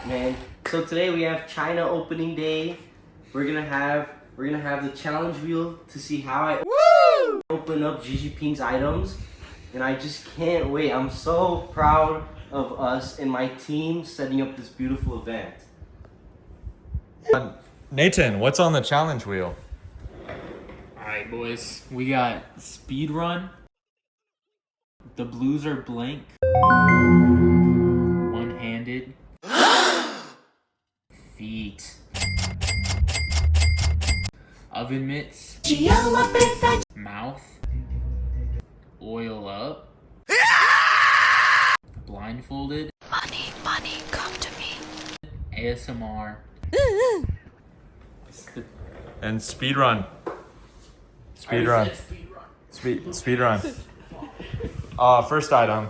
man. So today we have China opening day. We're gonna have the challenge wheel to see how I open up Gigi Pink's items, and I just can't wait. I'm so proud of us and my team setting up this beautiful event. Nathan, what's on the challenge wheel? Alright, boys. We got speed run. The blues are blank. One-handed. Feet. Oven mitts. Mouth. Oil up. Blindfolded. Money, come to me. ASMR. And speed run. Speed run. Speed run. First item.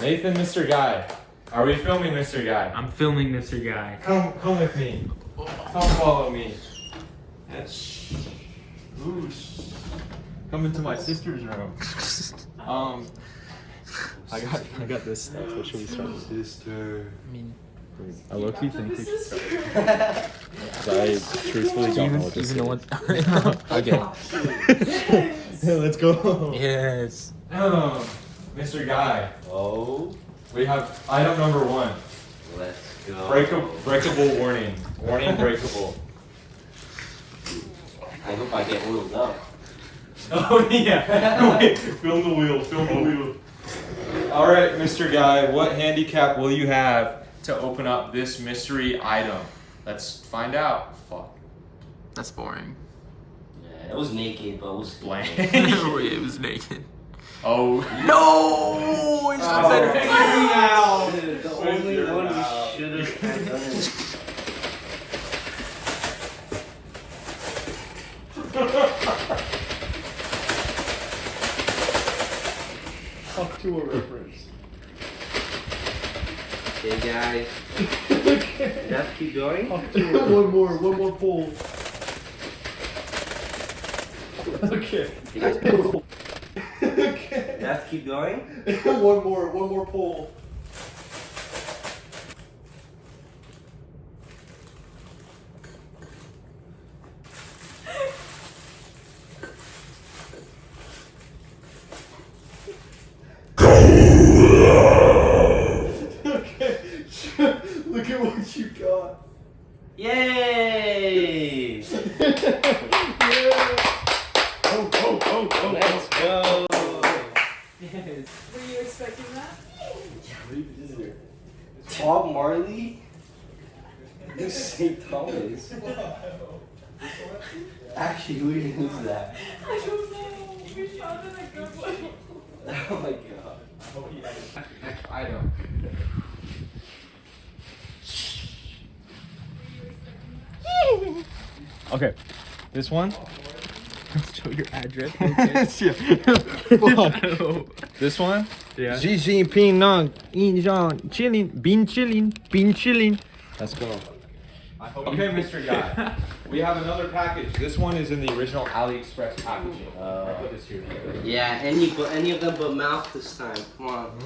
Nathan, Mr. Guy. Are we filming Mr. Guy? I'm filming Mr. Guy. Come with me. Come follow me. Yes. Ooh. Come into my sister's room. I got this stuff. What should we start with? Sister. I low-key think we should start. I truthfully don't know what this is. Okay. Let's go. Yes. Mr. Guy. Oh, We have item number 1. let's go. Breakable warning. Warning breakable. I hope I get oiled up. Oh yeah. Wait, film the wheel. All right, Mr. Guy, what handicap will you have to open up this mystery item? Let's find out. Fuck. That's boring. Yeah, it was naked, but it was Blank. It was naked. Oh. No! It's not better. Dude, the only one we should have done it. Talk to a reference. Okay, guys. Let's keep going. One more pull. Okay. You guys, Okay. let's keep going. one more pull. Okay. Look at what you got. Yay! Yeah. Let's go. Yes. Were you expecting that? Bob Marley? Who's St. Thomas? Actually, who even is that? I don't know. We found it a good one. Oh my god. Next item. Okay, this one. Show your address. Fuck. This one. Yeah. Xi Jinping nang yin zhang chilling bin chilling. Let's go. Okay, Mr. Guy. We have another package. This one is in the original AliExpress packaging. I put this here. Yeah, any of them but mouth this time. Come on.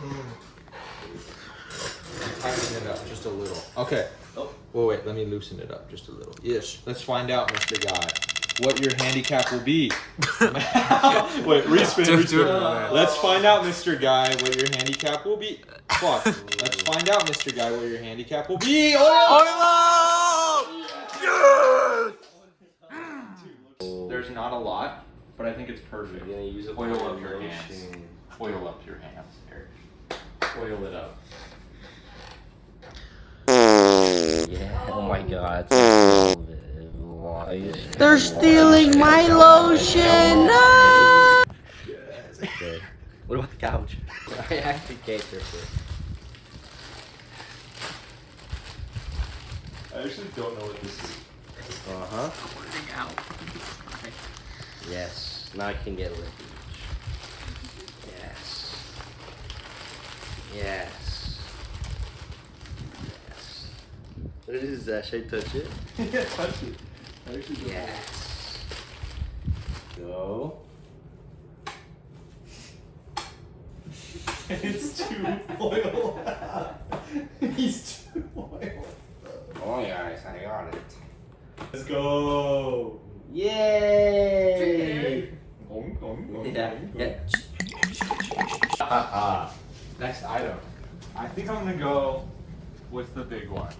Tighten it up just a little. Okay. Oh. Wait, let me loosen it up just a little. Yes. Let's find out, Mr. Guy, what your handicap will be. Wait, respin. Let's find out, Mr. Guy, what your handicap will be. Fuck. Let's find out, Mr. Guy, what your handicap will be. There's not a lot, but I think it's perfect. You're gonna use a Oil bottle up your lotion. hands. Oil up your hands. Here. Oil it up. Yeah. Oh my god. They're stealing my lotion. No! Okay. What about the couch? I actually can't hear it. I actually don't know what this is. Uh-huh. Yes. Now I can get lit. Yes. Yes. Yes. What is that? Should I touch it? Yeah, touch it. I actually don't know. Yes. Go. It's too oil. He's too Let's go. Yay! Yeah, yeah. Next item. I think I'm gonna go with the big one.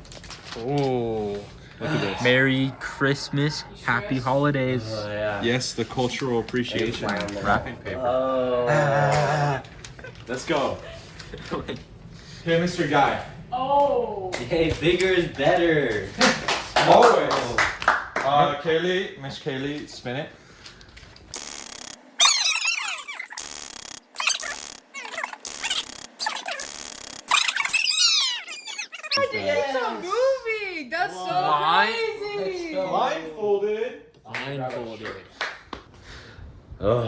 Oh. Look at this. Merry Christmas. Happy holidays. Oh, yeah. Yes, the cultural appreciation. Wrapping paper. Oh. Let's go. Okay, Mr. Guy. Oh. Hey, bigger is better. Always. Kaylee, Miss Kaylee, spin it. It's a movie. That's so crazy. Blindfolded. Blindfolded. Oh.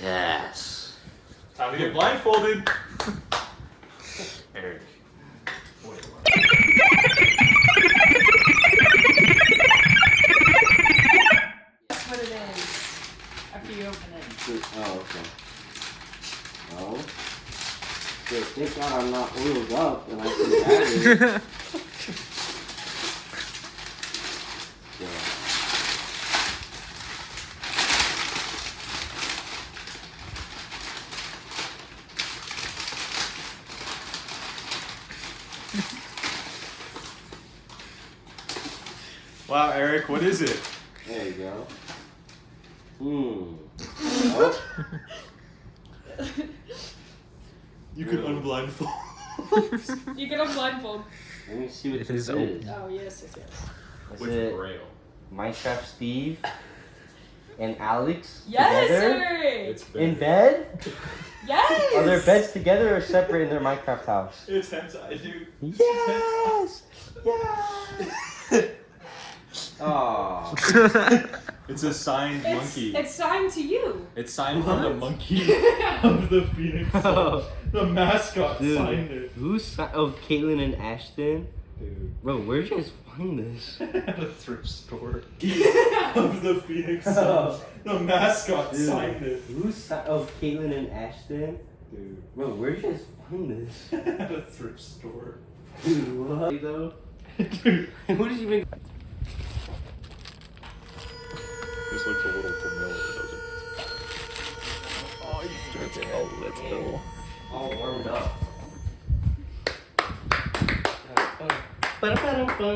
Yes. Time to get blindfolded. Eric. That's what it is. After you open it. Oh, okay. Oh. Good. Thank God I'm not oiled up and I can grab it. Yeah. Wow, Eric, what is it? There you go. Oh. You can unblindfold. You get a blindfold. Let me see what It this is is. open. Oh, yes, yes, yes. Is With it Braille. Minecraft Steve and Alex Yes, together Eric. It's in bed? Yes. Are their beds together or separate in their Minecraft house? It's hentai, dude. Yes! Yes! Aww. It's a signed monkey. It's signed to you. It's signed from the monkey of the Phoenix. Oh. The mascot Dude. signed it. Who's oh, Caitlin and Ashton? Dude. Bro, where'd you guys find this? At a thrift store. Of the Phoenix Suns. The mascot Dude. signed it. Who's oh, Caitlin and Ashton? Dude. Bro, where'd you guys find this? At a thrift store. Dude, what? Though? Dude. Who did you even? This looks a little familiar, doesn't it? Oh, let's go. All warmed up.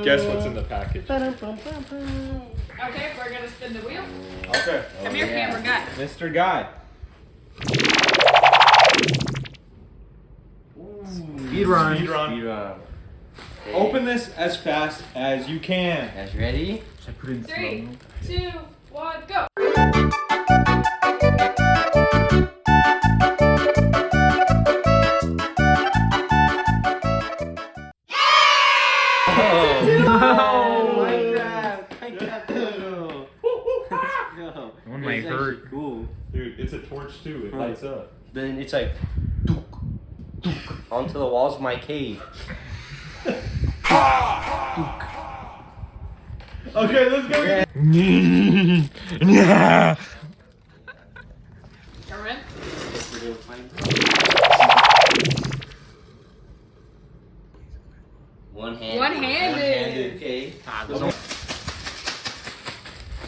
Guess what's in the package? Okay, we're gonna spin the wheel. Okay. Come here, yeah. camera guy. Mr. Guy. Speed run. Speed run. Speed run. Okay. Open this as fast as you can. Guys ready? Should I put it in 3, slow-mo? 2, 1, go. Oh, Minecraft! Minecraft Dodo! Let's go. One might It's hurt. actually cool. Dude, it's a torch too. It lights up. Then it's like dook, dook, onto the walls of my cave. Okay, let's go. Yeah. Yeah. Cameron? One-handed. One-handed. Okay.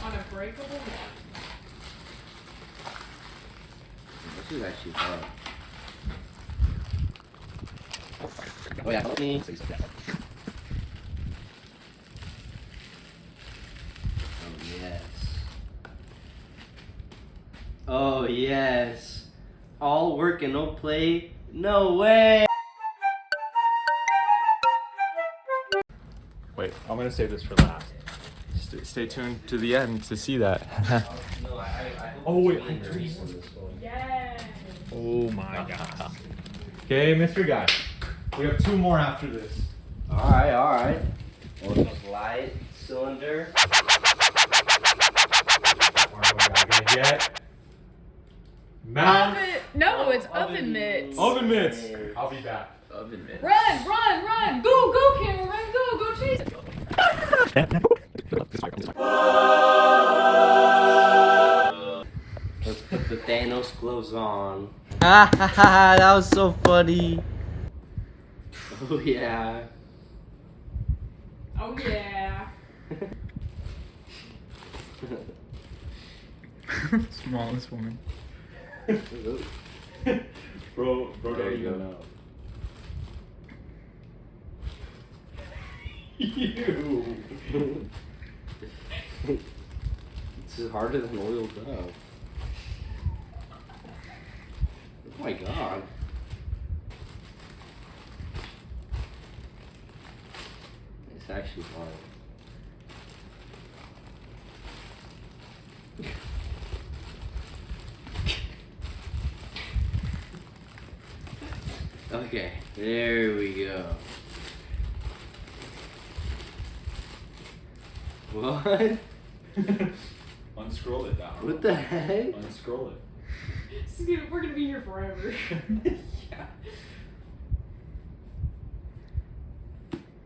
Unbreakable one. This is actually hard. Oh yeah, help me. Oh yes. Oh yes. All work and no play? No way! Wait, I'm gonna save this for last. Stay tuned to the end to see that. Oh, wait. Yay. Oh my god. Okay, Mr. Guy. We have 2 more after this. Alright, alright. Light cylinder. What do I gotta get? Mount. Oven. No, it's oven mitts. Oven mitts. I'll be back. Oven mitt. Run, run, run. Go, go, Cameron. Go chase it. Let's put the Thanos gloves on. Ah ha ha, that was so funny. Oh yeah. Oh, yeah. Smallest woman. Bro, There don't you even go. know. Ew. This is harder than oiled up. Oh my god. It's actually hard. Okay, there we go. What? Unscroll it down. What the heck? Unscroll it. We're gonna be here forever. Yeah.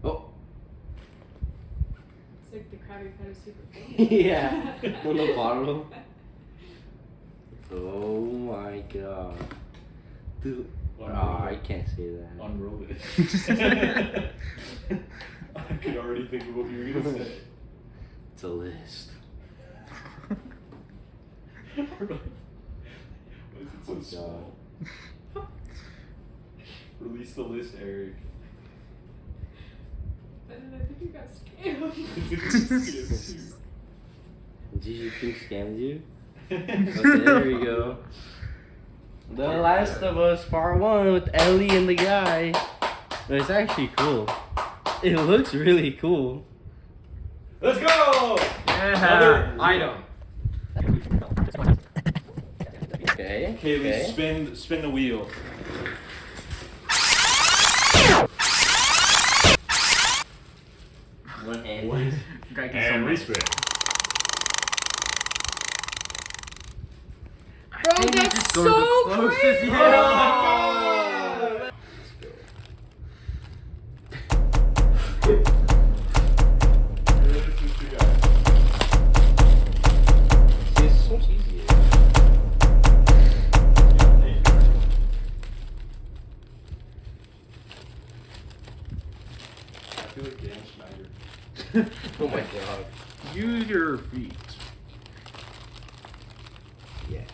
Oh. It's like the Krabby Patty super thing. Yeah. On the bottle. Oh my god. Dude. Oh, I can't say that. Unroll it. I could already think of what you were gonna say. It's a list. Why is it so Oh, small? Release the list, Eric. And then I think you got scammed. Gigi Pink scammed you? Okay, there we go. The Last of Us Part 1 with Ellie and the guy. It's actually cool. It looks really cool. Let's go! Yeah. Item. Okay. Okay, spin the wheel. One hand. Guy can And summon. respin. Bro, that's so crazy! Yeah. It's so much easier. I feel like Dan Schneider. Oh my god. Use your feet. Yes.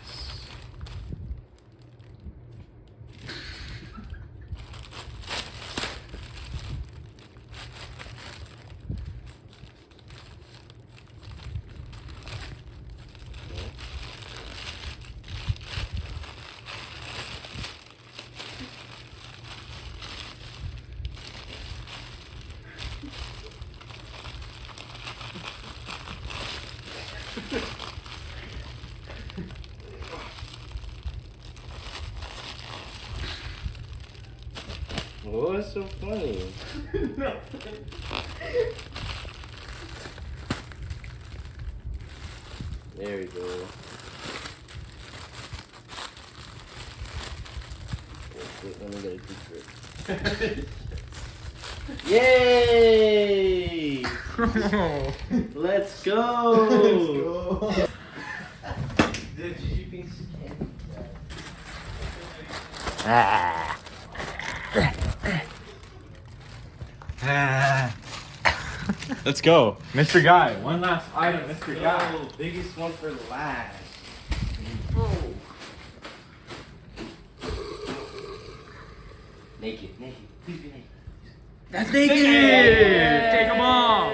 What's so funny? There we go. Wait, let me get a good grip. Yay! Let's go! The Gigi Pink scam. Let's go. Mr. Guy. One last item, Mr. Guy. Yo, biggest one for the last. Naked. Please be naked. That's naked. Take them off.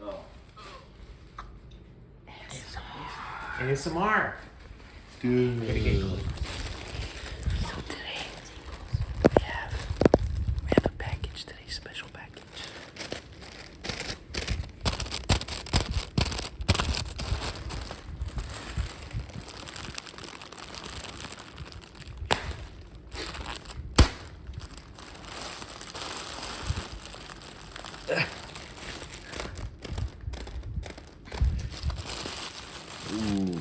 Oh. ASMR. So today we have a package today, special package. Ooh.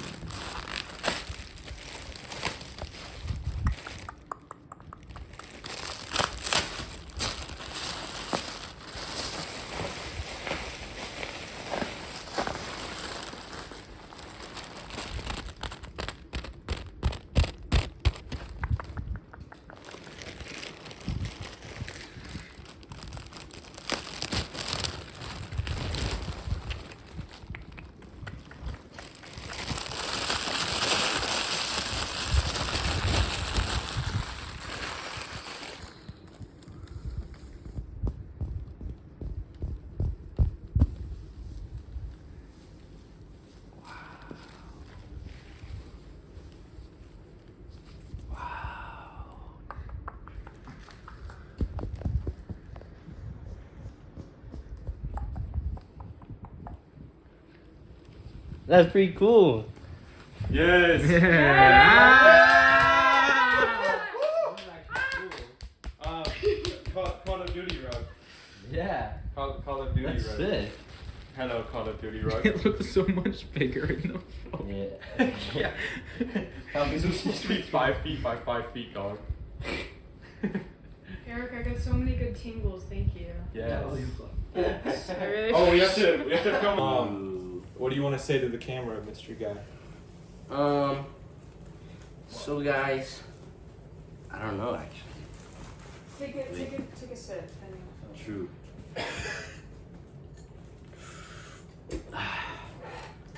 That's pretty cool. Yes. Call of Duty rug. Yeah. Call of Duty That's rug. sick. Hello, Call of Duty rug. It looks so much bigger in the photo. Yeah. This is supposed to be 5 feet by 5 feet, dog. Eric, I got so many good tingles. Thank you. Yes. I really Oh, we have to film. What do you want to say to the camera, mystery guy? So guys, I don't know actually. Take a sip. True.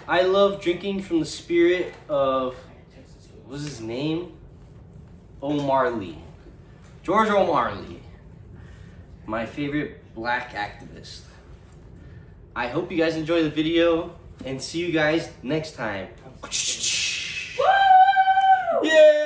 I love drinking from the spirit of, what's his name? O'Marley. George O'Marley. My favorite black activist. I hope you guys enjoy the video and see you guys next time. Yeah!